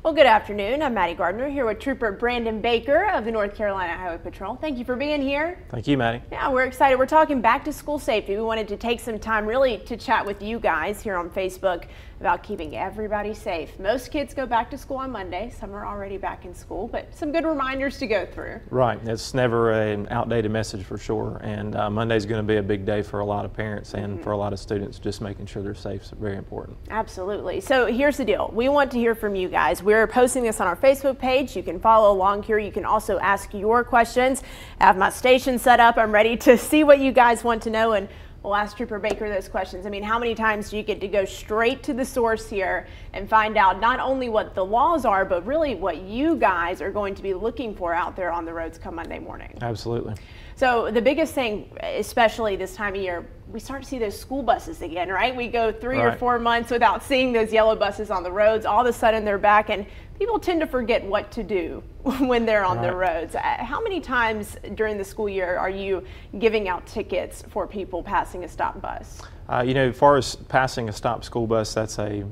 Well, good afternoon. I'm Maddie Gardner here with Trooper Brandon Baker of the North Carolina Highway Patrol. Thank you for being here. Thank you, Maddie. Yeah, we're excited. We're talking back to school safety. We wanted to take some time really to chat with you guys here on Facebook about keeping everybody safe. Most kids go back to school on Monday. Some are already back in school, but some good reminders to go through. Right. It's never an outdated message for sure. And Monday's going to be a big day for a lot of parents and for a lot of students. Just making sure they're safe is very important. Absolutely. So here's the deal. We want to hear from you guys. We're posting this on our Facebook page. You can follow along here. You can also ask your questions. I have my station set up. I'm ready to see what you guys want to know, and we'll ask Trooper Baker those questions. I mean, how many times do you get to go straight to the source here and find out not only what the laws are, but really what you guys are going to be looking for out there on the roads come Monday morning? Absolutely. So the biggest thing, especially this time of year, we start to see those school buses again, right? We go 3 or 4 months without seeing those yellow buses on the roads. All of a sudden they're back, and people tend to forget what to do when they're on the roads. How many times during the school year are you giving out tickets for people passing a stop bus? You know, as far as passing a stop school bus, that's I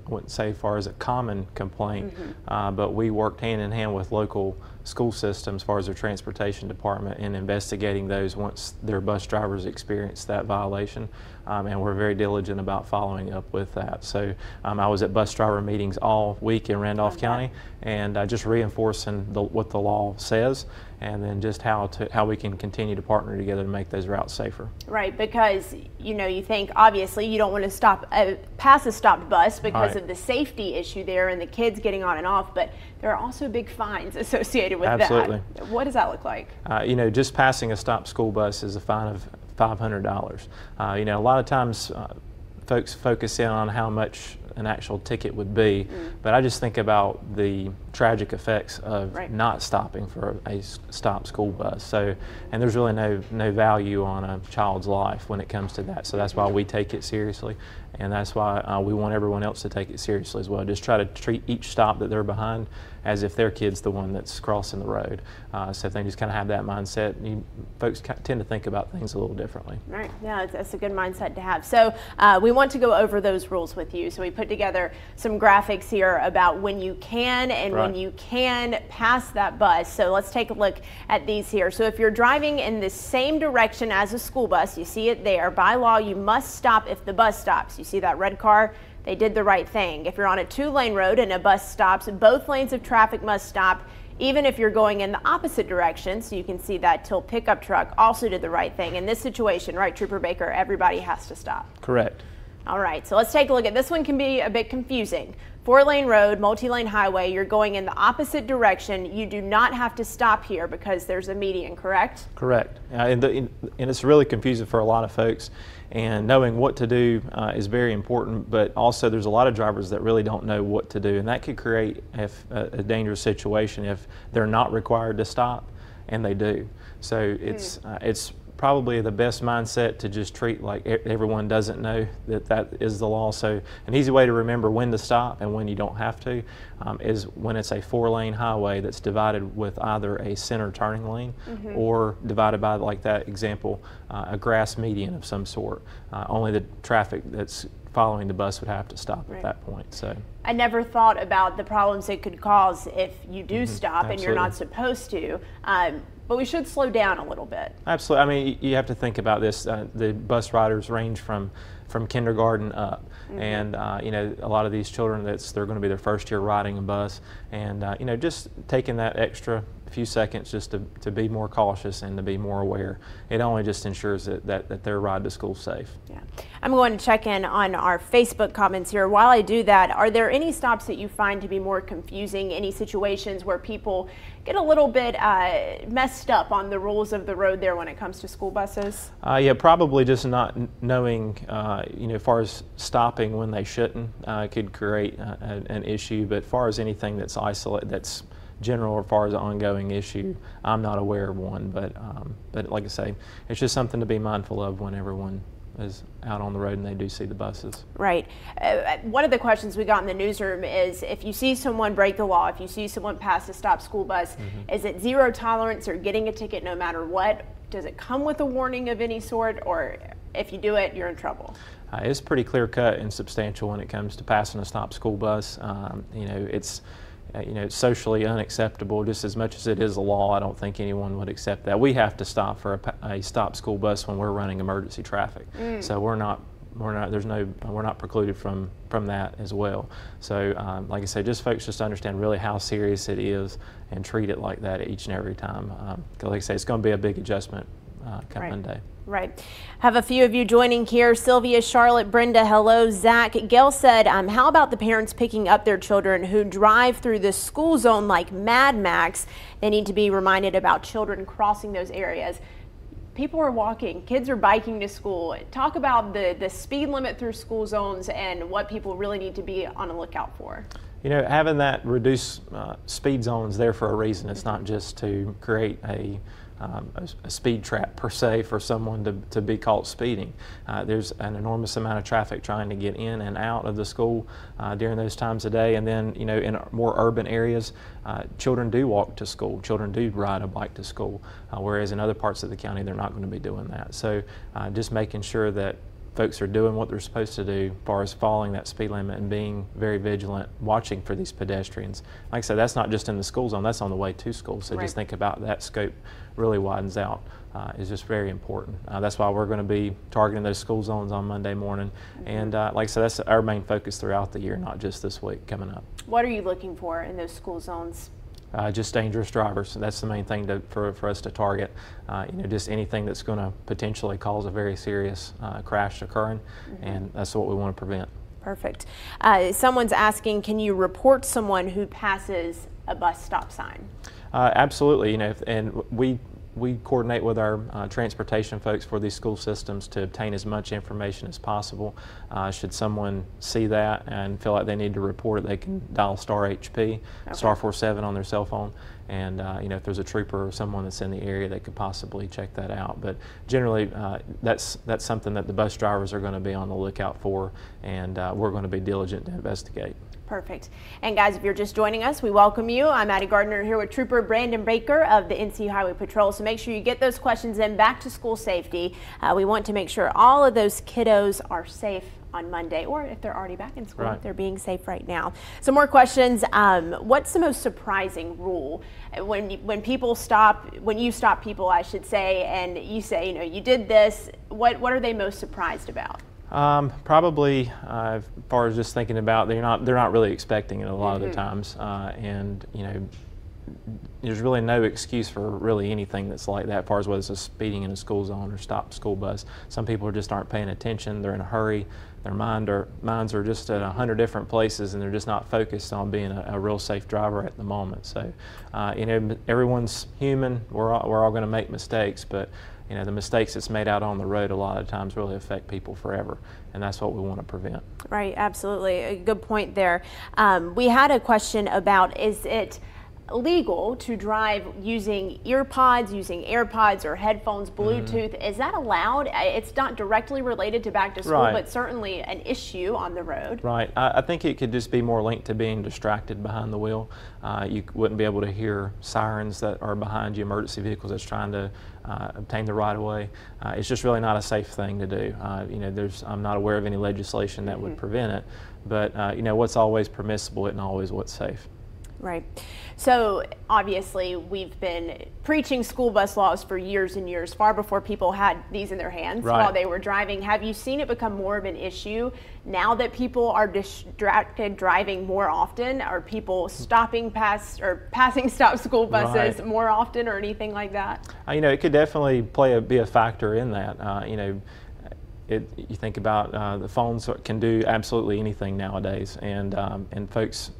wouldn't say as far as a common complaint, but we worked hand in hand with local school systems as far as their transportation department in investigating those once their bus drivers experience that violation, and we're very diligent about following up with that. So I was at bus driver meetings all week in Randolph County, and just reinforcing what the law says, and then just how we can continue to partner together to make those routes safer. Right, because you think obviously you don't want to pass a stopped bus because of the safety issue there and the kids getting on and off, but there are also big fines associated with Absolutely. that. What does that look like? Just passing a stopped school bus is a fine of $500. A lot of times folks focus in on how much an actual ticket would be, but I just think about the tragic effects of not stopping for a stopped school bus. So, and there's really no value on a child's life when it comes to that. So that's why we take it seriously, and that's why we want everyone else to take it seriously as well. Just try to treat each stop that they're behind as if their kid's the one that's crossing the road. So if they just kind of have that mindset, folks tend to think about things a little differently. Right, yeah, that's a good mindset to have. So we want to go over those rules with you. So we put together some graphics here about when you can and when you can pass that bus. So let's take a look at these here. So if you're driving in the same direction as a school bus, you see it there. By law, you must stop if the bus stops. You see that red car? They did the right thing. If you're on a 2-lane road and a bus stops, both lanes of traffic must stop, even if you're going in the opposite direction. So you can see that Till pickup truck also did the right thing. In this situation, right, Trooper Baker, everybody has to stop. Correct. All right, so let's take a look at this one. Can be a bit confusing. 4-lane road, multi-lane highway, you're going in the opposite direction. You do not have to stop here because there's a median, correct? Correct. And it's really confusing for a lot of folks, and knowing what to do is very important, but also there's a lot of drivers that really don't know what to do, and that could create a dangerous situation if they're not required to stop and they do. So it's probably the best mindset to just treat like everyone doesn't know that is the law. So an easy way to remember when to stop and when you don't have to is when it's a 4-lane highway that's divided with either a center turning lane or divided by, like that example, a grass median of some sort. Only the traffic that's following the bus would have to stop at that point. So I never thought about the problems it could cause if you do stop and you're not supposed to. But we should slow down a little bit. Absolutely. I mean, you have to think about this. The bus riders range from kindergarten up, and a lot of these children, they're going to be their first year riding a bus, and just taking that extra few seconds just to be more cautious and to be more aware. It only just ensures that their ride to school is safe. Yeah. I'm going to check in on our Facebook comments here. While I do that, are there any stops that you find to be more confusing, any situations where people get a little bit messed up on the rules of the road there when it comes to school buses? Yeah, probably just not knowing, as far as stopping when they shouldn't could create an issue, but as far as anything that's isolated, that's general, or as far as an ongoing issue, I'm not aware of one, but like I say, it's just something to be mindful of when everyone is out on the road and they do see the buses. Right. One of the questions we got in the newsroom is, if you see someone break the law, if you see someone pass a stop school bus, is it zero tolerance or getting a ticket no matter what? Does it come with a warning of any sort, or if you do it, you're in trouble? It's pretty clear cut and substantial when it comes to passing a stop school bus. socially unacceptable. Just as much as it is a law, I don't think anyone would accept that. We have to stop for a stop school bus when we're running emergency traffic. So we're not precluded from that as well. So like I say, just folks just understand really how serious it is and treat it like that each and every time. Because like I say, it's going to be a big adjustment come Monday. Right. Have a few of you joining here. Sylvia, Charlotte, Brenda, hello. Zach, Gail said, how about the parents picking up their children who drive through the school zone like Mad Max? They need to be reminded about children crossing those areas. People are walking, kids are biking to school. Talk about the speed limit through school zones and what people really need to be on the lookout for. Having that reduced speed zones there for a reason. It's not just to create a speed trap per se for someone to be caught speeding. There's an enormous amount of traffic trying to get in and out of the school during those times of day, and then in more urban areas, children do walk to school, children do ride a bike to school, whereas in other parts of the county they're not going to be doing that. So just making sure that folks are doing what they're supposed to do as far as following that speed limit and being very vigilant, watching for these pedestrians. Like I said, that's not just in the school zone, that's on the way to school. So just think about that scope really widens out. Is just very important. That's why we're going to be targeting those school zones on Monday morning. And like I said, that's our main focus throughout the year, not just this week coming up. What are you looking for in those school zones? Just dangerous drivers. That's the main thing for us to target. Just anything that's going to potentially cause a very serious crash occurring, and that's what we want to prevent. Perfect. Someone's asking, can you report someone who passes a bus stop sign? Absolutely. And we coordinate with our transportation folks for these school systems to obtain as much information as possible. Should someone see that and feel like they need to report it, they can dial star HP, star 47 on their cell phone, and if there's a trooper or someone that's in the area, they could possibly check that out. But generally, that's something that the bus drivers are going to be on the lookout for, and we're going to be diligent to investigate. Perfect. And guys, if you're just joining us, we welcome you. I'm Maddie Gardner here with Trooper Brandon Baker of the NC Highway Patrol. So make sure you get those questions in. Back to school safety. We want to make sure all of those kiddos are safe on Monday, or if they're already back in school, they're being safe right now. Some more questions. What's the most surprising rule when you stop people, I should say, and you say, you did this? What are they most surprised about? Probably, as far as just thinking about, they're not really expecting it a lot of the times, and there's really no excuse for really anything that's like that, as far as whether it's a speeding in a school zone or stopped school bus. Some people just aren't paying attention. They're in a hurry. Their minds are just at 100 different places, and they're just not focused on being a real safe driver at the moment. So, everyone's human. We're all going to make mistakes, but the mistakes that's made out on the road a lot of times really affect people forever, and that's what we want to prevent. Right, absolutely. A good point there. We had a question about, is it legal to drive using earpods, using AirPods or headphones, Bluetooth? Is that allowed? It's not directly related to back to school, but certainly an issue on the road. Right. I think it could just be more linked to being distracted behind the wheel. You wouldn't be able to hear sirens that are behind you, emergency vehicles that's trying to obtain the right of way. It's just really not a safe thing to do. I'm not aware of any legislation that would prevent it, but what's always permissible isn't always what's safe. Right. So obviously we've been preaching school bus laws for years and years, far before people had these in their hands while they were driving. Have you seen it become more of an issue now that people are distracted driving more often? Are people stopping past or passing stop school buses more often, or anything like that? It could definitely be a factor in that. You think about the phones can do absolutely anything nowadays, and folks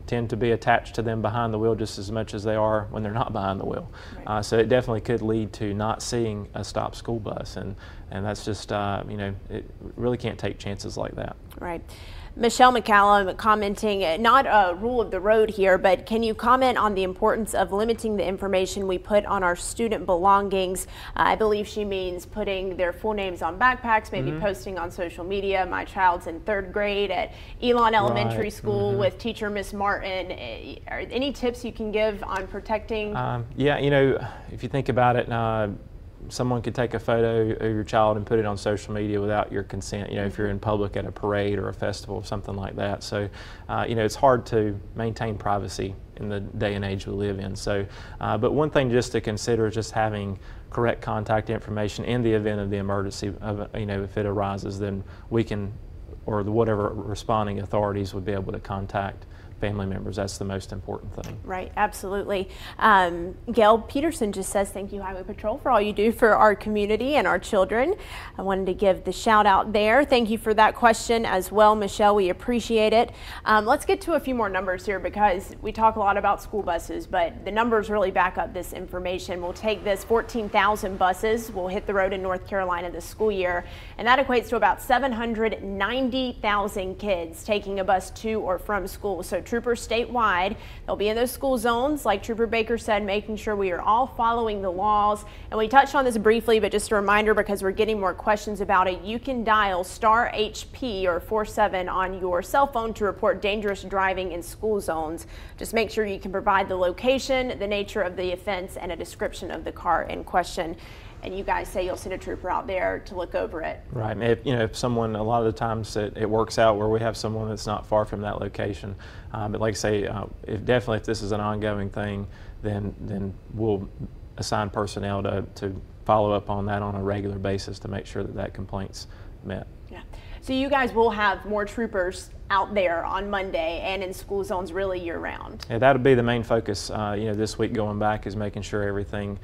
tend to be attached to them behind the wheel just as much as they are when they're not behind the wheel. So it definitely could lead to not seeing a stopped school bus, and that's just it really can't take chances like that. Right. Michelle McCallum commenting, not a rule of the road here, but can you comment on the importance of limiting the information we put on our student belongings? I believe she means putting their full names on backpacks, maybe posting on social media. My child's in 3rd grade at Elon Elementary School with teacher Miss Martin. Are any tips you can give on protecting? Yeah, if you think about it, someone could take a photo of your child and put it on social media without your consent, if you're in public at a parade or a festival or something like that. So, it's hard to maintain privacy in the day and age we live in. So, but one thing just to consider is just having correct contact information in the event of the emergency. If it arises, then we can, or whatever responding authorities would be able to contact family members. That's the most important thing. Right, absolutely. Gail Peterson just says, thank you, Highway Patrol, for all you do for our community and our children. I wanted to give the shout out there. Thank you for that question as well, Michelle. We appreciate it. Let's get to a few more numbers here, because we talk a lot about school buses, but the numbers really back up this information. We'll take this 14,000 buses will hit the road in North Carolina this school year, and that equates to about 790,000 kids taking a bus to or from school. So troopers statewide, they'll be in those school zones, like Trooper Baker said, making sure we are all following the laws. And we touched on this briefly, but just a reminder, because we're getting more questions about it, you can dial star HP or 47 on your cell phone to report dangerous driving in school zones. Just make sure you can provide the location, the nature of the offense, and a description of the car in question. And you guys say you'll send a trooper out there to look over it. Right. And if someone, a lot of the times it works out where we have someone that's not far from that location. But like I say, if this is an ongoing thing, then we'll assign personnel to follow up on that on a regular basis to make sure that complaint's met. Yeah. So you guys will have more troopers out there on Monday and in school zones really year-round. Yeah, that'll be the main focus. This week going back is making sure everything,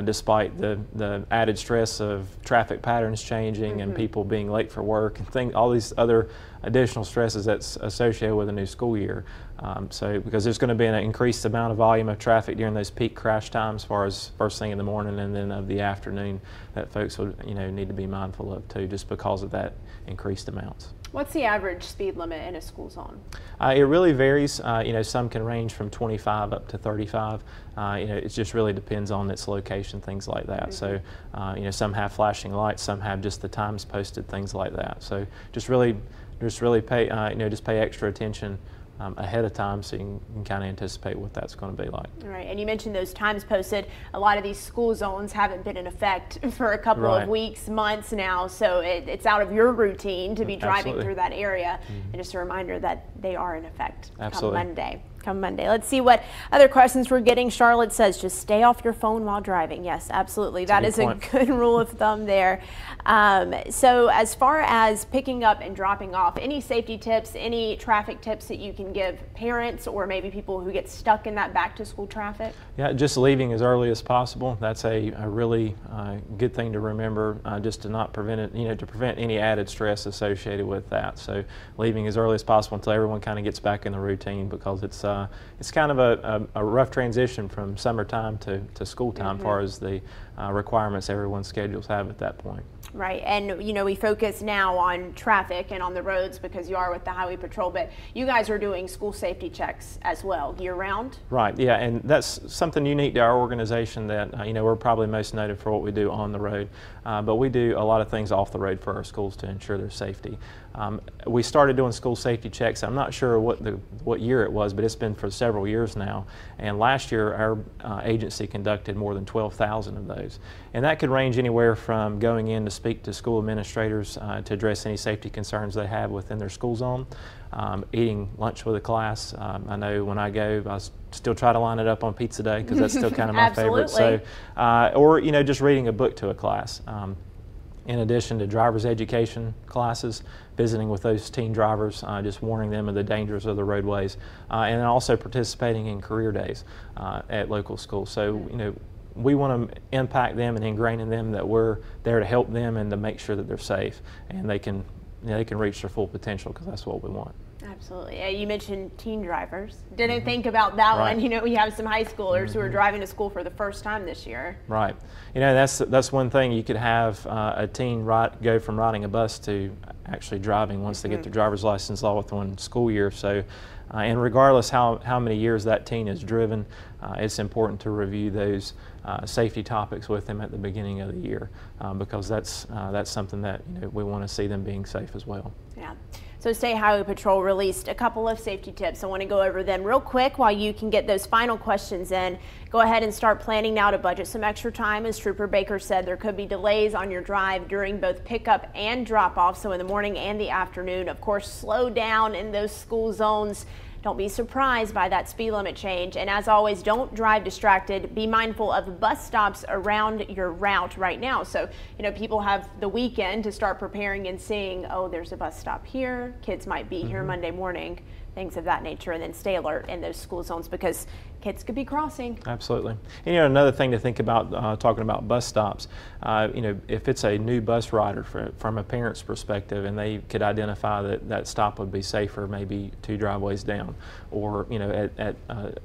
despite the added stress of traffic patterns changing and people being late for work and all these other additional stresses that's associated with a new school year. Because there's going to be an increased amount of volume of traffic during those peak crash times, as far as first thing in the morning and then of the afternoon, that folks would need to be mindful of too, just because of that increased amounts. What's the average speed limit in a school zone? It really varies. Some can range from 25 up to 35. It just really depends on its location, things like that. So, some have flashing lights, some have just the times posted, things like that. So, just really pay, just pay extra attention ahead of time, so you can kind of anticipate what that's going to be like. All right, and you mentioned those times posted. A lot of these school zones haven't been in effect for a couple of weeks, months now, so it's out of your routine to be driving through that area. And just a reminder that they are in effect come Monday. Let's see what other questions we're getting. Charlotte says, just stay off your phone while driving. Yes, absolutely. That is a good rule of thumb there. So as far as picking up and dropping off, any safety tips, any traffic tips that you can give parents or maybe people who get stuck in that back to school traffic? Yeah, just leaving as early as possible. That's a really good thing to remember, just to not prevent it, to prevent any added stress associated with that. So leaving as early as possible until everyone kind of gets back in the routine, because it's kind of a rough transition from summertime to school time, as far as the requirements everyone's schedules have at that point. Right, and we focus now on traffic and on the roads because you are with the Highway Patrol, but you guys are doing school safety checks as well year-round? Right, yeah, and that's something unique to our organization that, we're probably most noted for what we do on the road, but we do a lot of things off the road for our schools to ensure their safety. We started doing school safety checks. I'm not sure what year it was, but it's been for several years now, and last year our agency conducted more than 12,000 of those, and that could range anywhere from going in to speak to school administrators to address any safety concerns they have within their school zone, eating lunch with a class. I know when I go, I still try to line it up on pizza day because that's still kind of my favorite. So, or just reading a book to a class. In addition to driver's education classes, visiting with those teen drivers, just warning them of the dangers of the roadways, and then also participating in career days at local schools. So, we want to impact them and ingrain in them that we're there to help them and to make sure that they're safe and they can reach their full potential, because that's what we want. Absolutely. You mentioned teen drivers. Didn't think about that one. We have some high schoolers who are driving to school for the first time this year. Right. That's one thing. You could have a teen go from riding a bus to actually driving once they get their driver's license all with one school year. So, and regardless how many years that teen has driven, it's important to review those safety topics with them at the beginning of the year, because that's something that we want to see them being safe as well. Yeah. So State Highway Patrol released a couple of safety tips. I want to go over them real quick while you can get those final questions in. Go ahead and start planning now to budget some extra time. As Trooper Baker said, there could be delays on your drive during both pickup and drop off, so in the morning and the afternoon. Of course, slow down in those school zones. Don't be surprised by that speed limit change. And as always, don't drive distracted. Be mindful of bus stops around your route right now. So, you know, people have the weekend to start preparing and seeing, oh, there's a bus stop here. Kids might be here Monday morning, things of that nature. And then stay alert in those school zones because kids could be crossing. Absolutely. And, you know, another thing to think about talking about bus stops, you know, if it's a new bus rider from a parent's perspective and they could identify that that stop would be safer maybe 2 driveways down, or, you know, at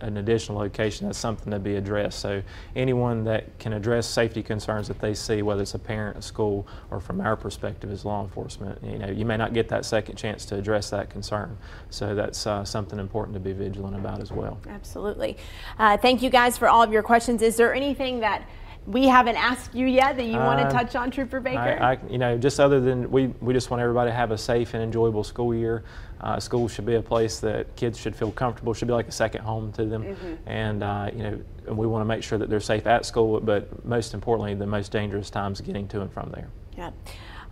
an additional location, that's something to be addressed. So anyone that can address safety concerns that they see, whether it's a parent, a school, or from our perspective as law enforcement, you know, you may not get that second chance to address that concern. So that's something important to be vigilant about as well. Absolutely. Thank you guys for all of your questions. Is there anything that we haven't asked you yet that you want to touch on, Trooper Baker? You know, just other than we just want everybody to have a safe and enjoyable school year. School should be a place that kids should feel comfortable, should be like a second home to them. And, you know, we want to make sure that they're safe at school, but most importantly, the most dangerous times getting to and from there. Yeah.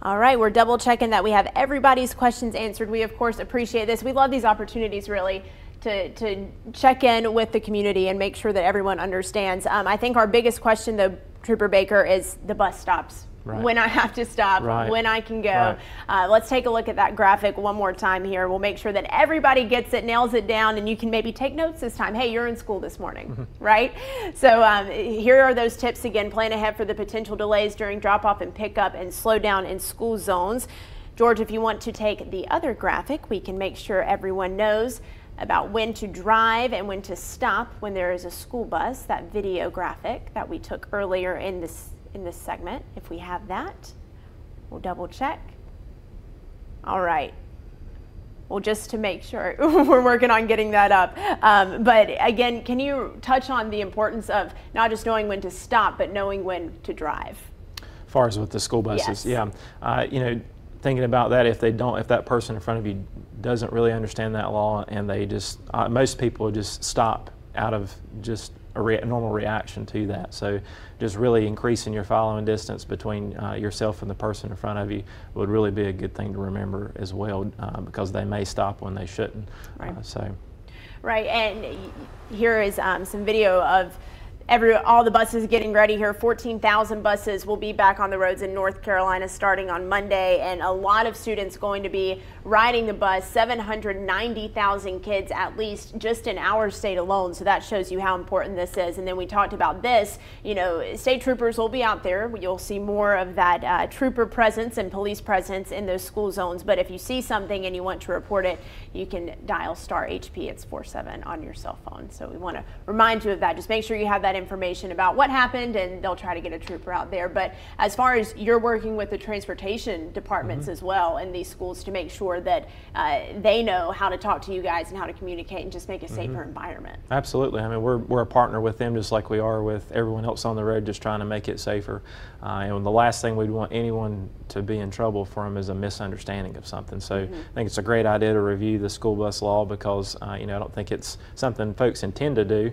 All right, we're double checking that we have everybody's questions answered. We, of course, appreciate this. We love these opportunities, really, to check in with the community and make sure that everyone understands. I think our biggest question, though, Trooper Baker, is the bus stops. Right. When I have to stop, when I can go. Right. Let's take a look at that graphic one more time here. We'll make sure that everybody gets it, nails it down, and you can maybe take notes this time. Hey, you're in school this morning, right? So here are those tips again. Plan ahead for the potential delays during drop-off and pickup, and slow down in school zones. George, if you want to take the other graphic, we can make sure everyone knows about when to drive and when to stop when there is a school bus. That video graphic that we took earlier in this segment. If we have that, we'll double check. All right. Well, just to make sure, we're working on getting that up. But again, can you touch on the importance of not just knowing when to stop, but knowing when to drive? As far as with the school buses, yes. Yeah. You know, thinking about that, if that person in front of you doesn't really understand that law, and they just, most people just stop out of just a normal reaction to that. So just really increasing your following distance between yourself and the person in front of you would really be a good thing to remember as well, because they may stop when they shouldn't. Right. Right, and here is some video of all the buses getting ready here. 14,000 buses will be back on the roads in North Carolina starting on Monday, and a lot of students going to be riding the bus. 790,000 kids at least just in our state alone. So that shows you how important this is. And then we talked about this, you know, state troopers will be out there. You'll see more of that trooper presence and police presence in those school zones. But if you see something and you want to report it, you can dial star HP. It's 47 on your cell phone. So we want to remind you of that. Just make sure you have that information about what happened, and they'll try to get a trooper out there. But as far as you're working with the transportation departments as well in these schools to make sure that they know how to talk to you guys and how to communicate and just make a safer environment. Absolutely. I mean, we're a partner with them just like we are with everyone else on the road, just trying to make it safer. And the last thing we'd want anyone to be in trouble from is a misunderstanding of something. So I think it's a great idea to review the school bus law, because you know, I don't think it's something folks intend to do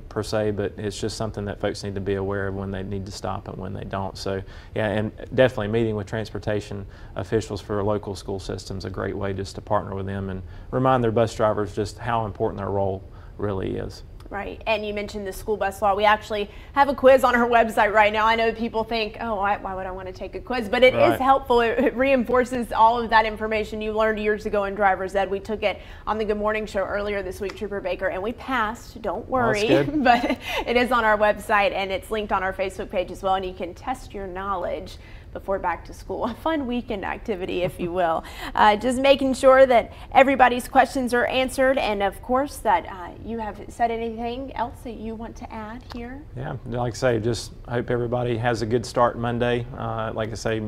per se, but it's just something that folks need to be aware of when they need to stop and when they don't. So yeah, and definitely meeting with transportation officials for local school systems, a great way just to partner with them and remind their bus drivers just how important their role really is. Right, and you mentioned the school bus law. We actually have a quiz on our website right now. I know people think, oh, why would I want to take a quiz? But it is helpful. It reinforces all of that information you learned years ago in driver's ed. We took it on the Good Morning Show earlier this week, Trooper Baker, and we passed. Don't worry. That's good. But it is on our website, and it's linked on our Facebook page as well, and you can test your knowledge before back to school. A fun weekend activity, if you will. Just making sure that everybody's questions are answered, and of course that you have said anything else that you want to add here. Yeah, like I say, just hope everybody has a good start Monday. Like I say,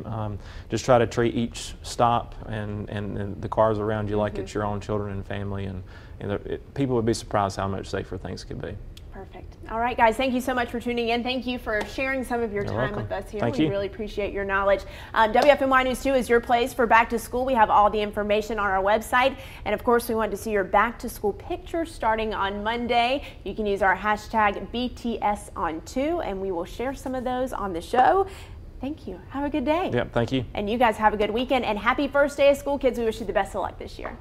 just try to treat each stop and the cars around you like it's your own children and family, and people would be surprised how much safer things could be. Perfect. Perfect. All right, guys, thank you so much for tuning in. Thank you for sharing some of your time welcome. with us here. Thank we you. really appreciate your knowledge. WFMY News 2 is your place for back to school. We have all the information on our website. And of course, we want to see your back to school pictures starting on Monday. You can use our hashtag BTSON2, and we will share some of those on the show. Thank you. Have a good day. Yeah, thank you. And you guys have a good weekend, and happy first day of school, kids. We wish you the best of luck this year.